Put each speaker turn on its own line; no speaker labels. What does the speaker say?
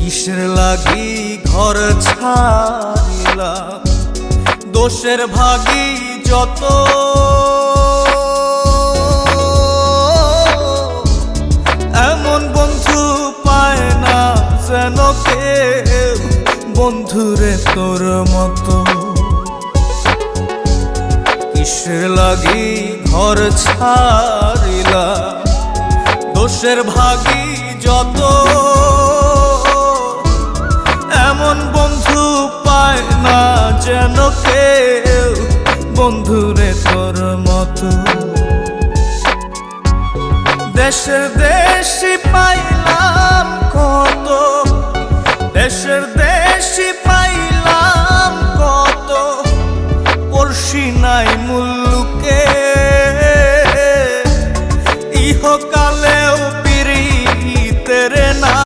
কিসের লাগি ঘর ছাড়িলাম, দোষের ভাগী যত, এমন বন্ধু পায় না যেন কেউ, বন্ধুরে তোর মতো। কিসের লাগি ঘর ছাড়িলাম, দোষের ভাগী যত, এমন বন্ধু পায় না যেন কেউ, বন্ধুরে তোর মতো। দেশের দেশি পাইলাম